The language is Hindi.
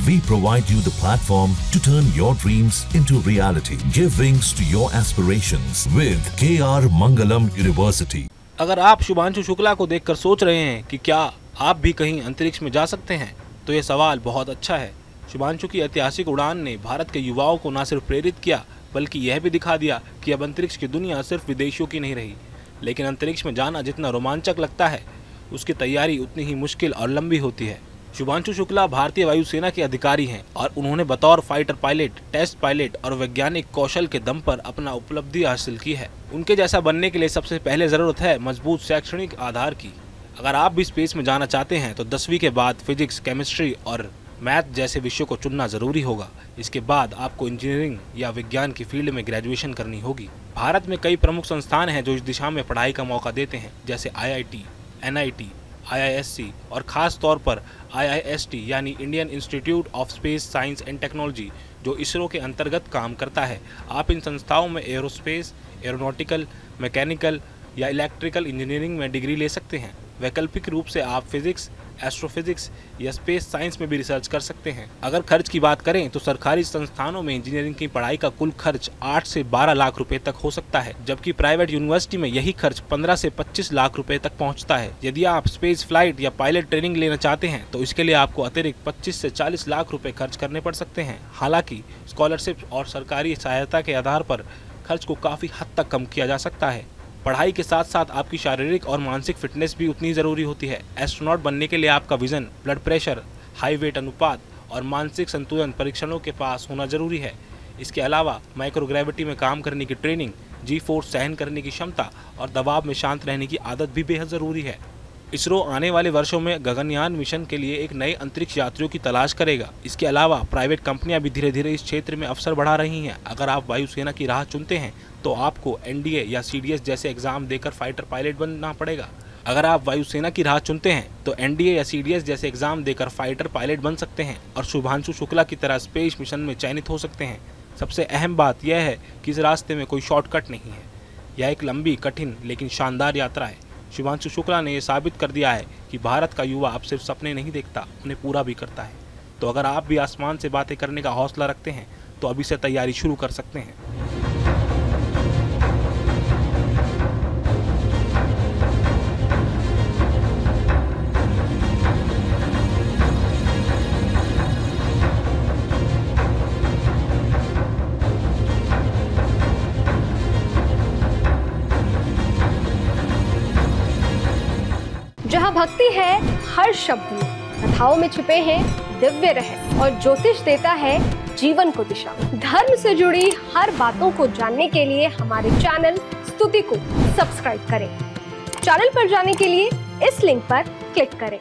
We provide you the platform to turn your dreams into reality. Give wings to your aspirations with KR Mangalam University. अगर आप शुभांशु शुक्ला को देखकर सोच रहे हैं कि क्या आप भी कहीं अंतरिक्ष में जा सकते हैं, तो ये सवाल बहुत अच्छा है। शुभांशु की ऐतिहासिक उड़ान ने भारत के युवाओं को न सिर्फ प्रेरित किया, बल्कि यह भी दिखा दिया कि अब अंतरिक्ष की दुनिया सिर्फ विदेशियों की नहीं रही। लेकिन अंतरिक्ष में जाना जितना रोमांचक लगता है, उसकी तैयारी उतनी ही मुश्किल और लंबी होती है। शुभांशु शुक्ला भारतीय वायुसेना के अधिकारी हैं और उन्होंने बतौर फाइटर पायलट, टेस्ट पायलट और वैज्ञानिक कौशल के दम पर अपना उपलब्धि हासिल की है। उनके जैसा बनने के लिए सबसे पहले जरूरत है मजबूत शैक्षणिक आधार की। अगर आप भी स्पेस में जाना चाहते हैं तो 10वीं के बाद फिजिक्स, केमिस्ट्री और मैथ जैसे विषयों को चुनना जरूरी होगा। इसके बाद आपको इंजीनियरिंग या विज्ञान की फील्ड में ग्रेजुएशन करनी होगी। भारत में कई प्रमुख संस्थान हैं जो इस दिशा में पढ़ाई का मौका देते हैं, जैसे IIT, NIT, IISc और खास तौर पर IIST यानी Indian institute of space science and technology, जो इसरो के अंतर्गत काम करता है। आप इन संस्थाओं में एरोस्पेस, एरोनॉटिकल, मैकेनिकल या इलेक्ट्रिकल इंजीनियरिंग में डिग्री ले सकते हैं। वैकल्पिक रूप से आप फिजिक्स, एस्ट्रोफिजिक्स या स्पेस साइंस में भी रिसर्च कर सकते हैं। अगर खर्च की बात करें तो सरकारी संस्थानों में इंजीनियरिंग की पढ़ाई का कुल खर्च 8 से 12 लाख रुपए तक हो सकता है, जबकि प्राइवेट यूनिवर्सिटी में यही खर्च 15 से 25 लाख रुपए तक पहुंचता है। यदि आप स्पेस फ्लाइट या पायलट ट्रेनिंग लेना चाहते हैं तो इसके लिए आपको अतिरिक्त 25 से 40 लाख रुपए खर्च करने पड़ सकते हैं। हालांकि स्कॉलरशिप और सरकारी सहायता के आधार पर खर्च को काफी हद तक कम किया जा सकता है। पढ़ाई के साथ साथ आपकी शारीरिक और मानसिक फिटनेस भी उतनी ज़रूरी होती है। एस्ट्रोनॉट बनने के लिए आपका vision, blood pressure, high wait अनुपात और मानसिक संतुलन परीक्षणों के पास होना जरूरी है। इसके अलावा माइक्रोग्रेविटी में काम करने की ट्रेनिंग, जी फोर्स सहन करने की क्षमता और दबाव में शांत रहने की आदत भी बेहद ज़रूरी है। इसरो आने वाले वर्षों में गगनयान मिशन के लिए एक नए अंतरिक्ष यात्रियों की तलाश करेगा। इसके अलावा प्राइवेट कंपनियां भी धीरे धीरे इस क्षेत्र में अवसर बढ़ा रही हैं। अगर आप वायुसेना की राह चुनते हैं तो आपको NDA या CDS जैसे एग्जाम देकर फाइटर पायलट बनना पड़ेगा। अगर आप वायुसेना की राह चुनते हैं तो NDA या CDS जैसे एग्जाम देकर फाइटर पायलट बन सकते हैं और शुभांशु शुक्ला की तरह स्पेस मिशन में चयनित हो सकते हैं। सबसे अहम बात यह है कि इस रास्ते में कोई शॉर्टकट नहीं है। यह एक लंबी, कठिन लेकिन शानदार यात्रा है। शुभांशु शुक्ला ने यह साबित कर दिया है कि भारत का युवा अब सिर्फ सपने नहीं देखता, उन्हें पूरा भी करता है। तो अगर आप भी आसमान से बातें करने का हौसला रखते हैं तो अभी से तैयारी शुरू कर सकते हैं। जहाँ भक्ति है हर शब्द में, कथाओं में छुपे हैं दिव्य रहस्य और ज्योतिष देता है जीवन को दिशा। धर्म से जुड़ी हर बातों को जानने के लिए हमारे चैनल स्तुति को सब्सक्राइब करें। चैनल पर जाने के लिए इस लिंक पर क्लिक करें।